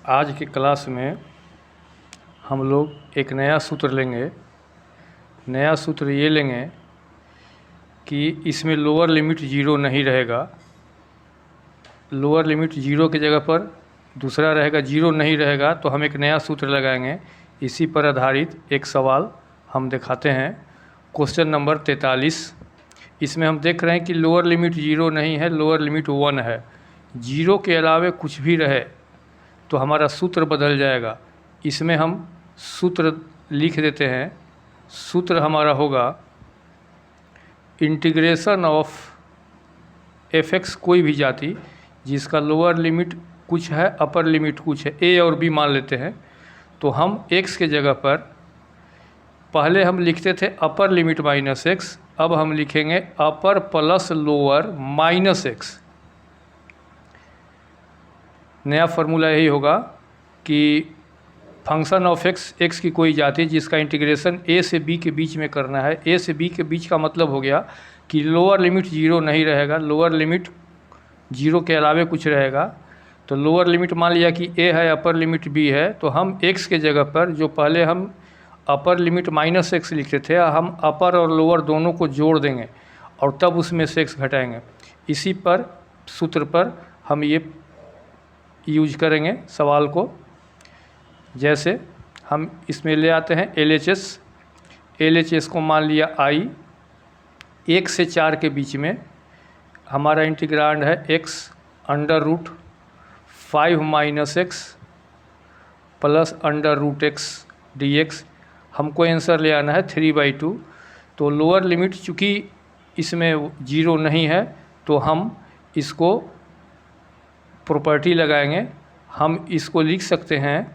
आज की क्लास में हम लोग एक नया सूत्र लेंगे। नया सूत्र ये लेंगे कि इसमें लोअर लिमिट ज़ीरो नहीं रहेगा। लोअर लिमिट ज़ीरो की जगह पर दूसरा रहेगा, ज़ीरो नहीं रहेगा, तो हम एक नया सूत्र लगाएंगे। इसी पर आधारित एक सवाल हम दिखाते हैं। Question number 43। इसमें हम देख रहे हैं कि लोअर लिमिट ज़ीरो नहीं है, लोअर लिमिट 1 है। ज़ीरो के अलावे कुछ भी रहे तो हमारा सूत्र बदल जाएगा। इसमें हम सूत्र लिख देते हैं। सूत्र हमारा होगा इंटीग्रेशन ऑफ एफ(x) कोई भी जाति जिसका लोअर लिमिट कुछ है, अपर लिमिट कुछ है, ए और बी मान लेते हैं। तो हम x के जगह पर पहले हम लिखते थे अपर लिमिट माइनस एक्स, अब हम लिखेंगे अपर प्लस लोअर माइनस एक्स। नया फार्मूला यही होगा कि फंक्शन ऑफ एक्स की कोई जाति जिसका इंटीग्रेशन ए से बी के बीच में करना है। ए से बी के बीच का मतलब हो गया कि लोअर लिमिट ज़ीरो नहीं रहेगा, लोअर लिमिट ज़ीरो के अलावे कुछ रहेगा। तो लोअर लिमिट मान लिया कि ए है, अपर लिमिट बी है, तो हम एक्स के जगह पर जो पहले हम अपर लिमिट माइनस एक्स लिखे थे, हम अपर और लोअर दोनों को जोड़ देंगे और तब उसमें से एक्स घटाएंगे। इसी पर सूत्र पर हम ये यूज करेंगे सवाल को। जैसे हम इसमें ले आते हैं LHS को मान लिया आई, 1 से 4 के बीच में हमारा इंटीग्रांड है x under root 5 minus x plus under root x dx। हमको आंसर ले आना है 3/2। तो लोअर लिमिट चूँकि इसमें ज़ीरो नहीं है तो हम इसको प्रॉपर्टी लगाएंगे। हम इसको लिख सकते हैं,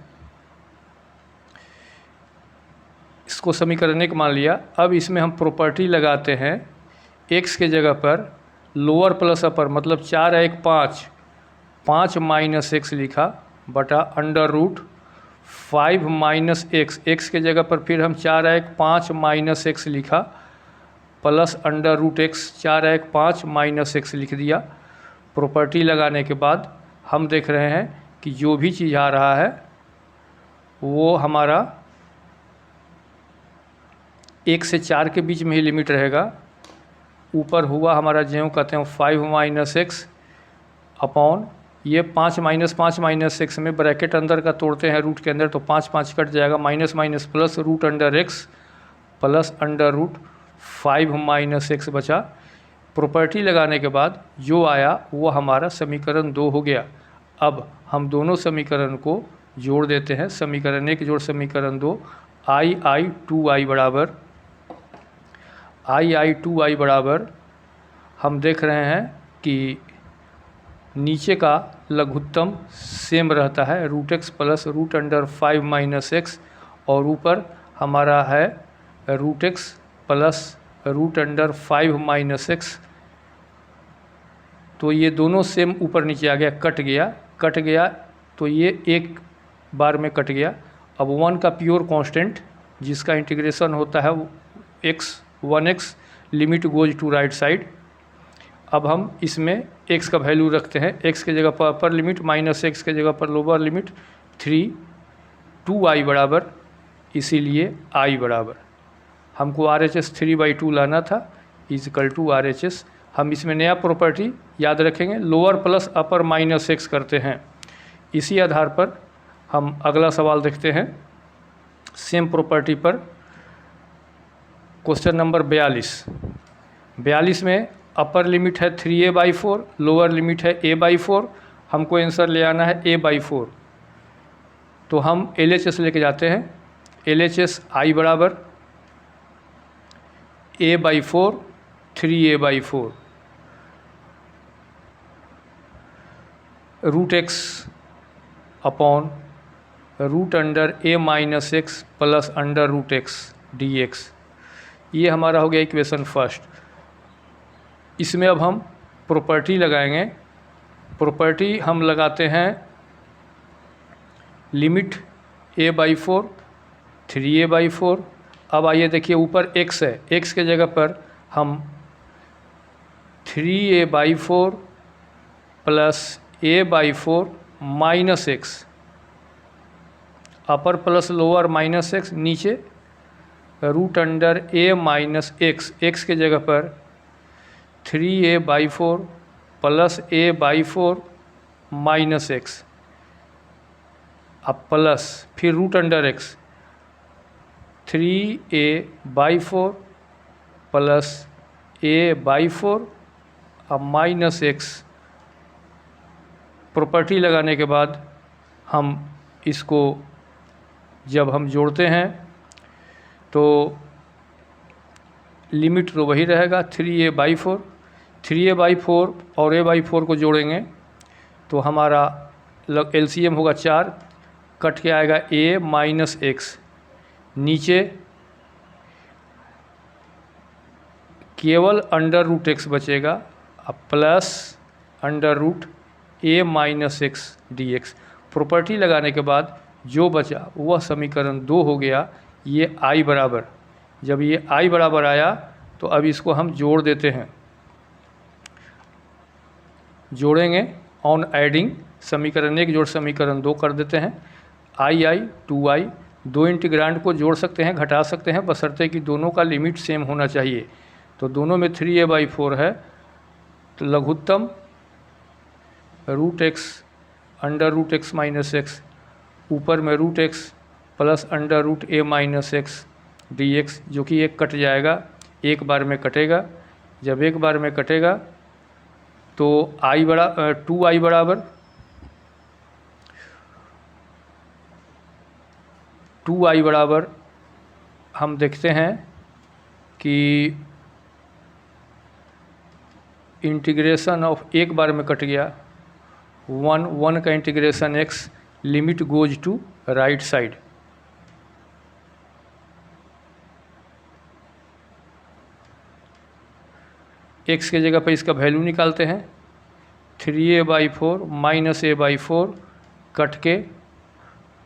इसको समीकरण एक मान लिया। अब इसमें हम प्रॉपर्टी लगाते हैं, x के जगह पर लोअर प्लस अपर मतलब 4 1 5, 5 माइनस एक्स लिखा बटा under root 5 minus x. X के जगह पर फिर हम 4 1 5 माइनस एक्स लिखा plus under root x, 4 1 5 minus x लिख दिया। प्रॉपर्टी लगाने के बाद हम देख रहे हैं कि जो भी चीज़ आ रहा है वो हमारा 1 से 4 के बीच में ही लिमिट रहेगा। ऊपर हुआ हमारा ज्यों कहते हैं 5 माइनस एक्स अपॉन ये 5 माइनस एक्स में ब्रैकेट अंदर का तोड़ते हैं रूट के अंदर, तो 5 5 कट जाएगा, minus minus plus root under x plus under root 5 minus x बचा। प्रॉपर्टी लगाने के बाद जो आया वो हमारा समीकरण 2 हो गया। अब हम दोनों समीकरण को जोड़ देते हैं। समीकरण 1 जोड़ समीकरण 2, आई 2i बराबर हम देख रहे हैं कि नीचे का लघुत्तम सेम रहता है, root x plus root under 5 minus x, और ऊपर हमारा है root x plus root under 5 minus x. तो ये दोनों सेम ऊपर नीचे आ गया, कट गया तो ये एक बार में कट गया। अब 1 का प्योर कांस्टेंट जिसका इंटीग्रेशन होता है x 1x, limit goes to right side. अब हम इसमें x का वैल्यू रखते हैं, x के जगह पर अपर लिमिट माइनस एक्स के जगह पर लोअर लिमिट 2i बराबर, इसीलिए i बराबर हमको RHS 3/2 लाना था, इजकल टू RHS। हम इसमें नया प्रॉपर्टी याद रखेंगे, lower plus upper minus x करते हैं। इसी आधार पर हम अगला सवाल देखते हैं सेम प्रॉपर्टी पर। क्वेश्चन नंबर 42 में अपर लिमिट है 3a/4, लोअर लिमिट है a/4। हमको आंसर ले आना है a/4। तो हम LHS लेके जाते हैं। LHS i बराबर a/4 3a/4 root x upon root under a minus x plus under root x dx। ये हमारा हो गया इक्वेशन फर्स्ट। इसमें अब हम प्रॉपर्टी लगाएंगे। प्रॉपर्टी हम लगाते हैं लिमिट a/4 3a/4। अब आइए देखिए ऊपर x है, x के जगह पर हम 3a/4 plus a/4 minus x upper plus lower minus x, नीचे root under a minus x, x के जगह पर 3a/4 plus a/4 minus x, अब प्लस फिर root under x 3a/4 plus a/4 अब माइनस एक्स। प्रॉपर्टी लगाने के बाद हम इसको जब हम जोड़ते हैं तो लिमिट तो वही रहेगा 3a/4, 3a/4 और a/4 को जोड़ेंगे तो हमारा LCM होगा 4, कट के आएगा a माइनस एक्स, नीचे केवल अंडर रूट एक्स बचेगा, अब plus under root a minus x dx। Property लगाने के बाद जो बचा वह समीकरण 2 हो गया। ये i बराबर, जब ये i बराबर आया तो अब इसको हम जोड़ देते हैं, जोड़ेंगे ऑन एडिंग, समीकरण 1 जोड़ समीकरण 2 कर देते हैं। i 2i, दो इंटीग्रांड को जोड़ सकते हैं, घटा सकते हैं, बशर्ते कि दोनों का लिमिट सेम होना चाहिए। तो दोनों में 3a/4 है, तो लघुत्तम root x under root x minus x, ऊपर में root x plus under root a minus x dx, जो कि एक कट जाएगा, एक बार में कटेगा। जब एक बार में कटेगा तो i 2i बराबर 2i बराबर हम देखते हैं कि इंटीग्रेशन ऑफ एक बार में कट गया, 1 का integration x, limit goes to right side. x के जगह पर इसका वैल्यू निकालते हैं, 3a/4 माइनस a/4 कट के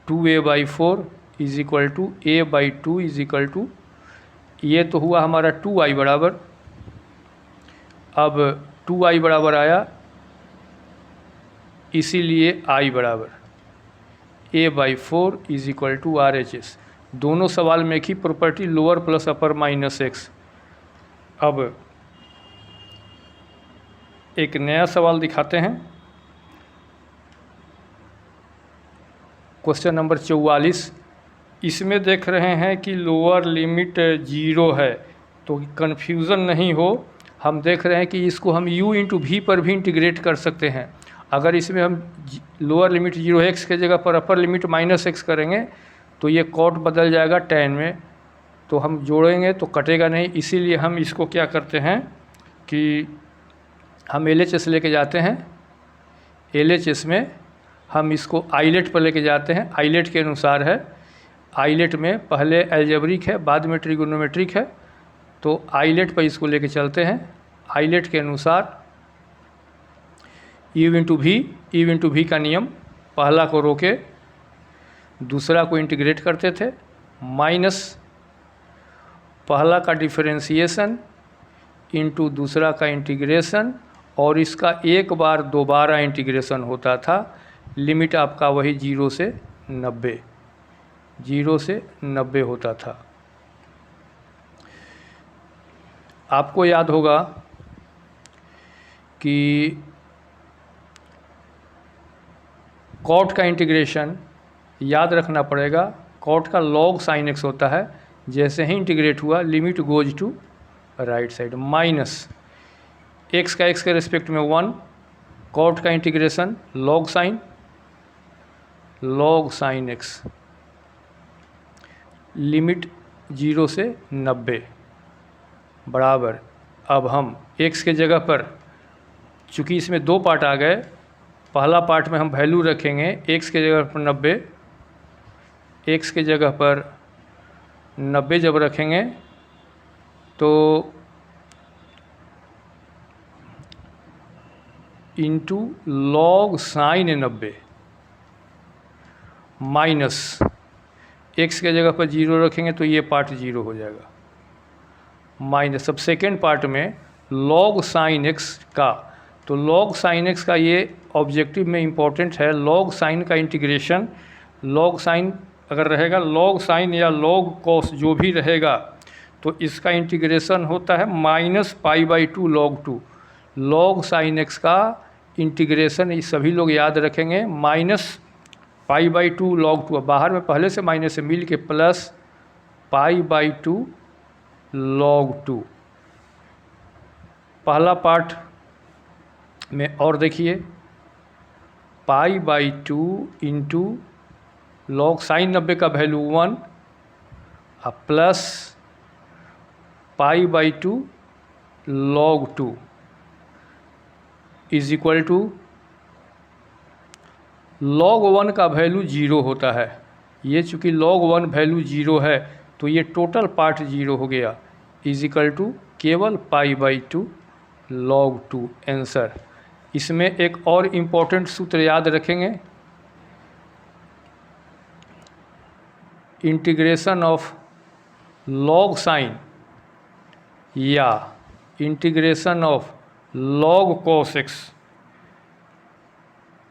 2a/4 is equal to a/2 is equal to, ये तो हुआ हमारा 2i बराबर। अब 2i बराबर आया, इसीलिए i बराबर a/4 is equal to RHS। दोनों सवाल में एक ही property, lower plus upper minus x. अब एक नया सवाल दिखाते हैं, क्वेश्चन नंबर 44। इसमें देख रहे हैं कि लोअर लिमिट 0 है, तो कन्फ्यूज़न नहीं हो, हम देख रहे हैं कि इसको हम u इंटू वी पर भी इंटीग्रेट कर सकते हैं। अगर इसमें हम लोअर लिमिट 0x के जगह पर अपर लिमिट -x करेंगे तो ये कॉट बदल जाएगा tan में, तो हम जोड़ेंगे तो कटेगा नहीं। इसीलिए हम इसको क्या करते हैं कि हम LHS लेके जाते हैं, LHS में हम इसको आइलेट पर लेके जाते हैं। आइलेट के अनुसार है, आइलेट में पहले एल्जेब्रिक है, बाद में ट्रिगोनोमेट्रिक है, तो आइलेट पर इसको लेके चलते हैं। आइलेट के अनुसार u इंटू वी का नियम, पहला को रोके दूसरा को इंटीग्रेट करते थे, माइनस पहला का डिफरेंशिएशन इंटू दूसरा का इंटीग्रेशन, और इसका एक बार दोबारा इंटीग्रेशन होता था। लिमिट आपका वही 0 से 90 होता था। आपको याद होगा कि कॉट का इंटीग्रेशन याद रखना पड़ेगा, कॉट का log sin x होता है। जैसे ही इंटीग्रेट हुआ limit goes to right side, minus x का x के रिस्पेक्ट में 1, कॉट का इंटीग्रेशन log sin x, लिमिट 0 से 90 बराबर। अब हम x के जगह पर, चूँकि इसमें दो पार्ट आ गए, पहला पार्ट में हम वैल्यू रखेंगे x के जगह पर 90, x के जगह पर 90 जब रखेंगे तो into log sin 90 minus x के जगह पर 0 रखेंगे तो ये पार्ट 0 हो जाएगा, माइनस। अब सेकेंड पार्ट में log sin x का, तो log sin x का ये ऑब्जेक्टिव में इम्पॉर्टेंट है। log sin का इंटीग्रेशन, log sin अगर रहेगा लॉग साइन या लॉग कॉस जो भी रहेगा तो इसका इंटीग्रेशन होता है -π/2 log 2। लॉग साइन एक्स का इंटीग्रेशन ये सभी लोग याद रखेंगे -π/2 log 2। बाहर में पहले से माइनस से मिल के प्लस π/2 log 2। पहला पार्ट में और देखिए π/2 इंटू लॉग साइन 90 का value 1 plus π/2 log 2 is equal to log 1 का वैल्यू 0 होता है। ये चूँकि log 1 वैल्यू 0 है तो ये टोटल पार्ट 0 हो गया, इज इक्वल टू केवल π/2 log 2 आंसर। इसमें एक और इम्पोर्टेंट सूत्र याद रखेंगे, इंटीग्रेशन ऑफ लॉग साइन या integration of log cos x,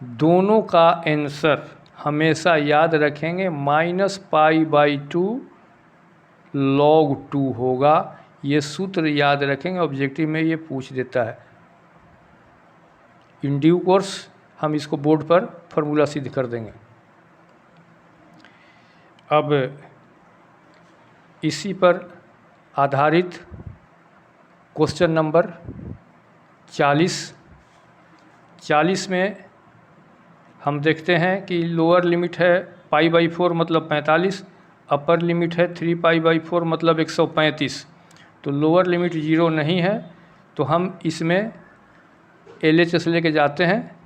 दोनों का आंसर हमेशा याद रखेंगे -π/2 log 2 होगा। ये सूत्र याद रखेंगे, ऑब्जेक्टिव में ये पूछ देता है। इन ड्यू कोर्स हम इसको बोर्ड पर फॉर्मूला सिद्ध कर देंगे। अब इसी पर आधारित क्वेश्चन नंबर 40 में हम देखते हैं कि लोअर लिमिट है π/4 मतलब 45, अपर लिमिट है 3π/4 मतलब 135। तो लोअर लिमिट 0 नहीं है तो हम इसमें LHS लेके जाते हैं।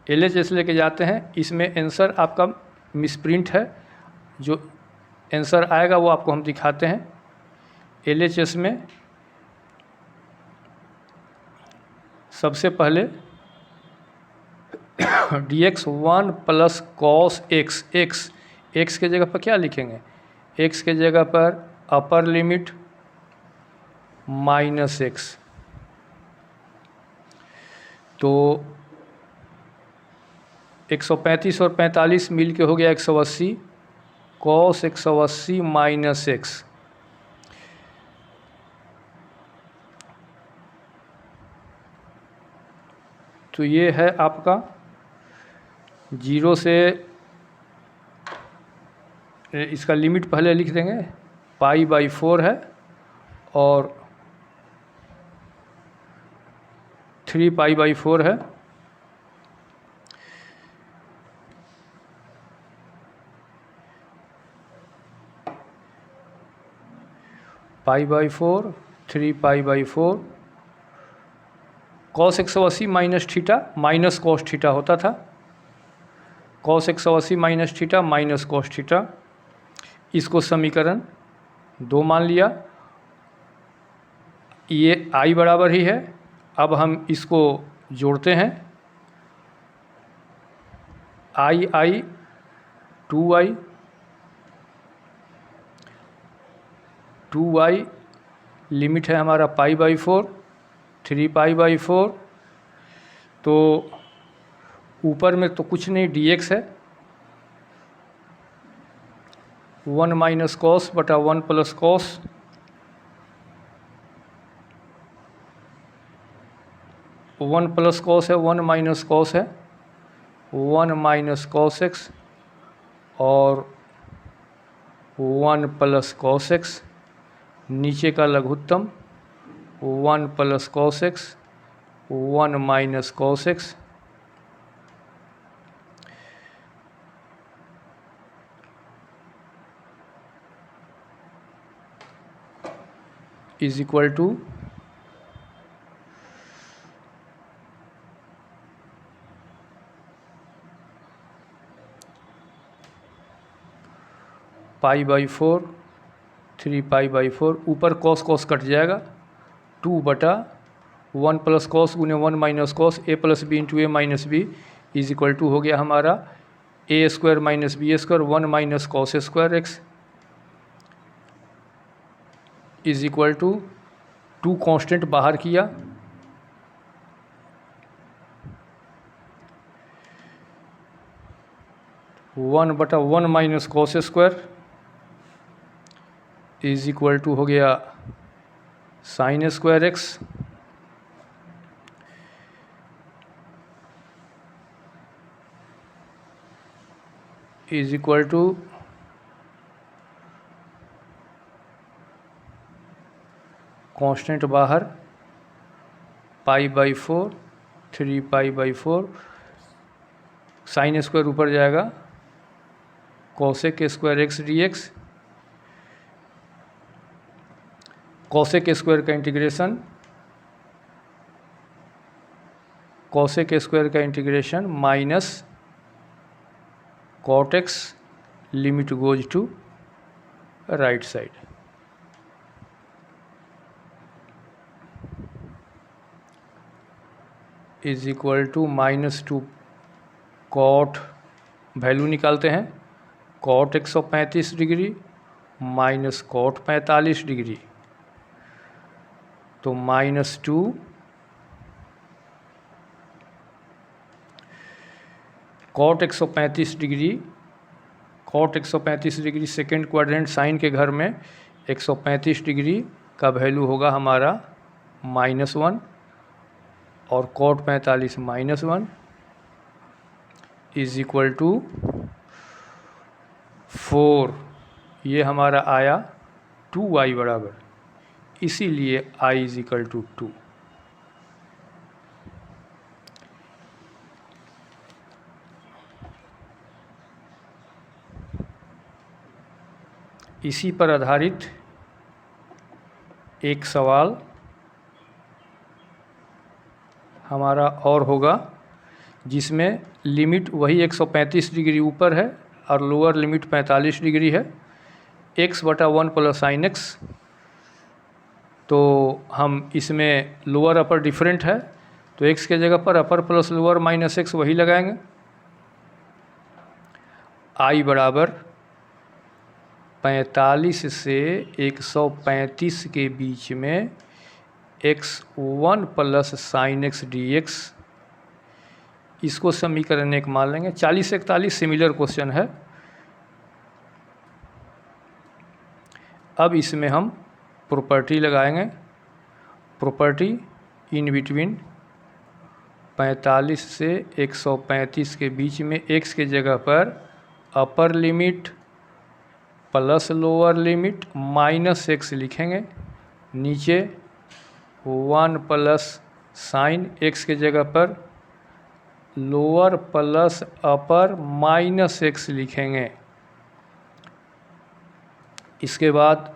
LHS लेके जाते हैं, इसमें आंसर आपका मिसप्रिंट है, जो आंसर आएगा वो आपको हम दिखाते हैं। LHS में सबसे पहले dx 1 plus cos x, x के जगह पर क्या लिखेंगे, एक्स के जगह पर अपर लिमिट -x, तो 135 और 45 मिल के हो गया 180, कॉस 180 माइनस एक्स। तो ये है आपका 0 से, इसका लिमिट पहले लिख देंगे, π/4 है और 3π/4 है। π/4 3π/4 cos 180 minus theta minus cos theta होता था, cos 180 minus theta minus cos theta. इसको समीकरण 2 मान लिया, ये i बराबर ही है। अब हम इसको जोड़ते हैं, i 2i लिमिट है हमारा π/4 3π/4। तो ऊपर में तो कुछ नहीं, dx है 1 माइनस कॉस बटा 1 प्लस कॉस, 1 प्लस कॉस है 1 माइनस कॉस है 1 माइनस कॉस एक्स और 1 प्लस कॉस एक्स, नीचे का लघुत्तम 1 plus cos x 1 minus cos x. Is equal to π/4 3π/4, ऊपर कॉस कॉस कट जाएगा, 2 बटा 1 प्लस कॉस गुने 1 minus cos, a plus b into a minus b is equal to हो गया हमारा a square minus b square 1 minus cos square x is equal to 2 constant बाहर किया, 1/1 minus cos square is equal to हो गया sine square x is equal to constant बाहर π/4 3π/4 sine square ऊपर जाएगा cosec square x d x cosec square का integration minus cot x limit goes to right side is equal to -2 cot value निकालते हैं cot 135 degree minus cot 45 degree तो -2 cot 135 degree second quadrant sine के घर में 135 degree का value होगा हमारा -1 और कॉट 45 -1 इज इक्वल टू 4। ये हमारा आया 2y बराबर, इसीलिए i इज इक्वल टू 2। इसी पर आधारित एक सवाल हमारा और होगा जिसमें लिमिट वही 135 डिग्री ऊपर है और लोअर लिमिट 45 डिग्री है x/1 प्लस साइन एक्स। तो हम इसमें लोअर अपर डिफरेंट है तो x के जगह पर अपर प्लस लोअर माइनस x वही लगाएंगे। i बराबर 45 से 135 के बीच में x1 plus sine x d x, इसको समीकरण एक मान लेंगे। 40-41 सिमिलर क्वेश्चन है। अब इसमें हम प्रॉपर्टी लगाएंगे, प्रॉपर्टी इन बिटवीन 45 से 135 के बीच में x के जगह पर upper limit plus lower limit minus x लिखेंगे, नीचे 1 प्लस साइन x के जगह पर lower plus upper minus x लिखेंगे। इसके बाद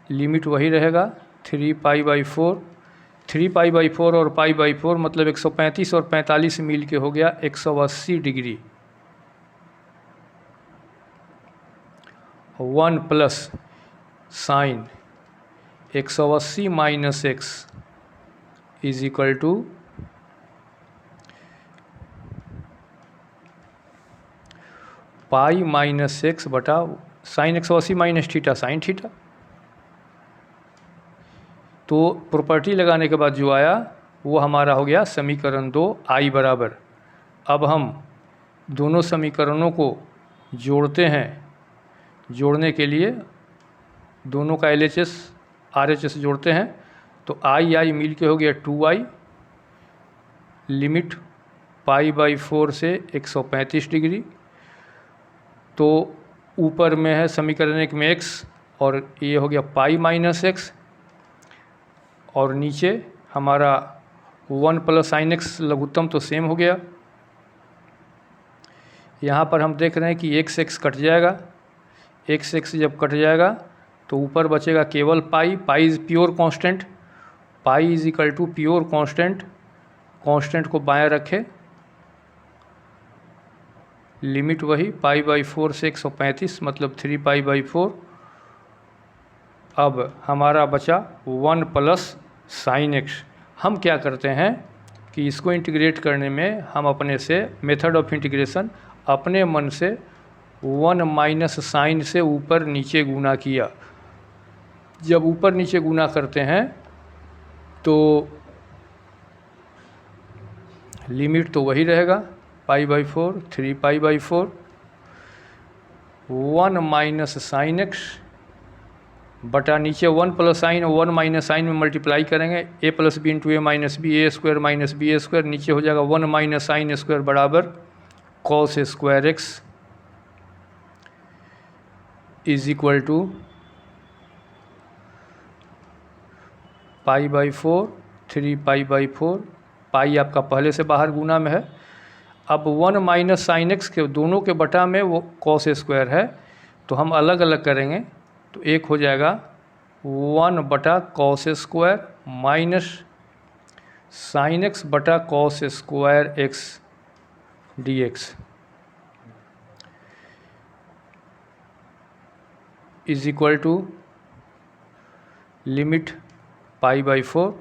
लिमिट वही रहेगा 3π/4 3π/4 और π/4 मतलब 135 और 45 मिल के हो गया 180 डिग्री। 1 plus sine 180 minus x is equal to pi minus x बटा sine 180 minus theta sine theta. तो प्रॉपर्टी लगाने के बाद जो आया वो हमारा हो गया समीकरण 2 i बराबर। अब हम दोनों समीकरणों को जोड़ते हैं। जोड़ने के लिए दोनों का LHS RHS जोड़ते हैं तो i मिल के हो गया 2i, लिमिट π/4 से 135 डिग्री। तो ऊपर में है समीकरण एक में x और ये हो गया पाई माइनस एक्स, और नीचे हमारा 1 प्लस साइन एक्स लघुत्तम तो सेम हो गया। यहाँ पर हम देख रहे हैं कि x कट जाएगा, x जब कट जाएगा तो ऊपर बचेगा केवल pi. Pi is pure constant, pi is equal to pure constant. Constant को बाएं रखें, लिमिट वही π/4 से 135 मतलब 3π/4। अब हमारा बचा 1 प्लस साइन एक्स। हम क्या करते हैं कि इसको इंटीग्रेट करने में हम अपने से मेथड ऑफ इंटीग्रेशन अपने मन से 1 माइनस साइन से ऊपर नीचे गुना किया। जब ऊपर नीचे गुना करते हैं तो लिमिट तो वही रहेगा π/4 3π/4 1 माइनस साइन एक्स बटा नीचे 1 प्लस साइन और 1 माइनस साइन में मल्टीप्लाई करेंगे a plus b into a minus b a square minus b a square, नीचे हो जाएगा 1 माइनस साइन स्क्वायर बराबर cos square x is equal to π/4 3π/4। Pi आपका पहले से बाहर गुना में है। अब 1 माइनस साइन एक्स के दोनों के बटा में वो कॉस स्क्वायर है, तो हम अलग अलग करेंगे तो एक हो जाएगा 1 बटा cos square minus sine x बटा cos square x d x is equal to limit π/4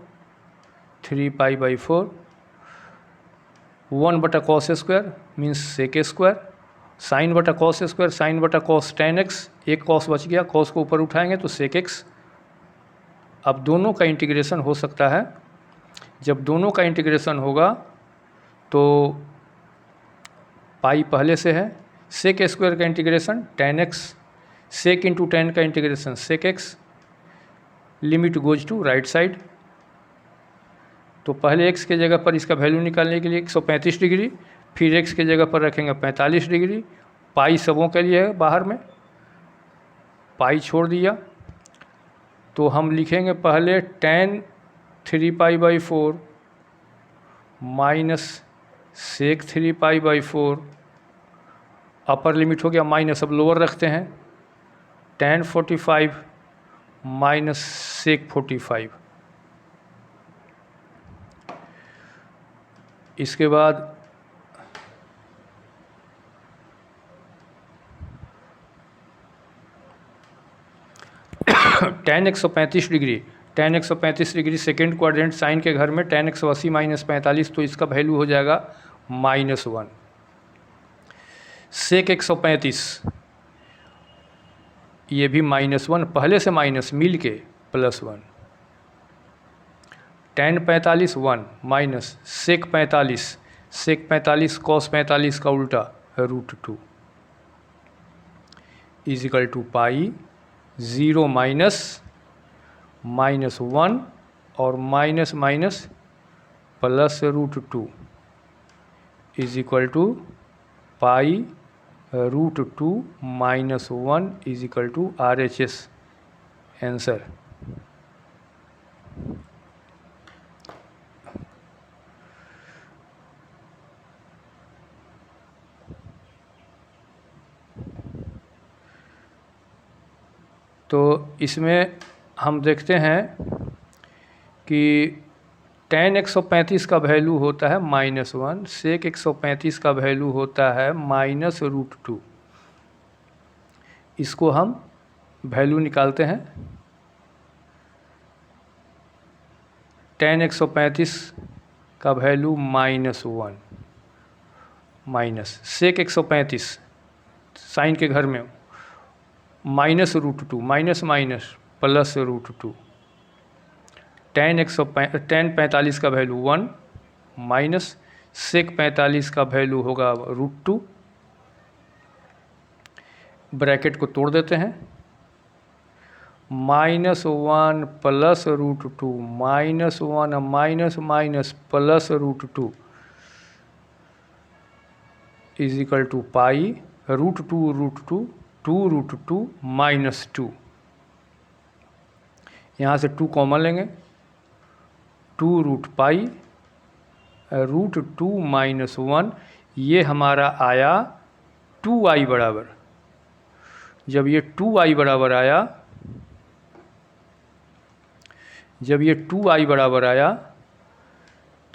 3π/4 1 बटा cos square means sec square, sine बटा कॉस स्क्वायर साइन बटा कॉस टेन एक्स, एक कॉस बच गया, कॉस को ऊपर उठाएंगे तो सेक एक्स। अब दोनों का इंटीग्रेशन हो सकता है। जब दोनों का इंटीग्रेशन होगा तो पाई पहले से है, सेक स्क्वायर का integration tan x, sec into tan का integration sec x, limit goes to right side. तो पहले x के जगह पर इसका वैल्यू निकालने के लिए 135 डिग्री, फिर x के जगह पर रखेंगे 45 डिग्री। पाई सबों के लिए है, बाहर में पाई छोड़ दिया तो हम लिखेंगे पहले tan 3π/4 minus sec 3π/4, upper limit हो गया माइनस, अब लोअर रखते हैं tan 45 माइनस सेक 45। इसके बाद tan 135 degree, tan 135 degree second quadrant sine के घर में tan 180 माइनस 45, तो इसका वैल्यू हो जाएगा -1। सेक 135 ये भी -1, पहले से माइनस मिल के +1। tan 45 1 माइनस सेक 45 कॉस 45 का उल्टा √2 is equal to pi 0 minus -1 और minus minus plus √2 is equal to pi √2 -1 is equal to RHS answer. तो इसमें हम देखते हैं कि tan 135 का वैल्यू होता है -1, सेक 135 का वैल्यू होता है -√2। इसको हम वैल्यू निकालते हैं। tan 135 का वैल्यू -1 माइनस सेक 135 साइन के घर में -√2 माइनस माइनस प्लस √2, tan 45 का वैल्यू 1 माइनस सेक 45 का वैल्यू होगा √2। ब्रैकेट को तोड़ देते हैं, -1 प्लस √2 -1 minus minus plus √2 is equal to pi √2 2√2 -2। यहाँ से 2 कॉमन लेंगे, 2√π √2 -1, ये हमारा आया 2i बराबर। जब ये 2i बराबर आया,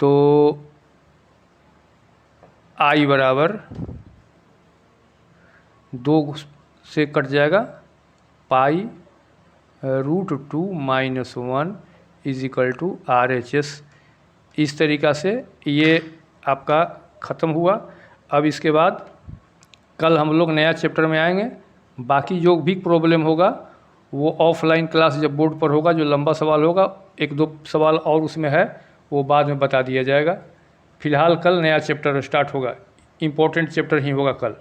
तो i बराबर 2 से कट जाएगा, पाई √2 -1 इज इक्वल टू RHS। इस तरीक़ा से ये आपका ख़त्म हुआ। अब इसके बाद कल हम लोग नया चैप्टर में आएंगे। बाकी जो भी प्रॉब्लम होगा वो ऑफलाइन क्लास जब बोर्ड पर होगा, जो लंबा सवाल होगा, 1-2 सवाल और उसमें है, वो बाद में बता दिया जाएगा। फ़िलहाल कल नया चैप्टर स्टार्ट होगा, इम्पोर्टेंट चैप्टर ही होगा कल।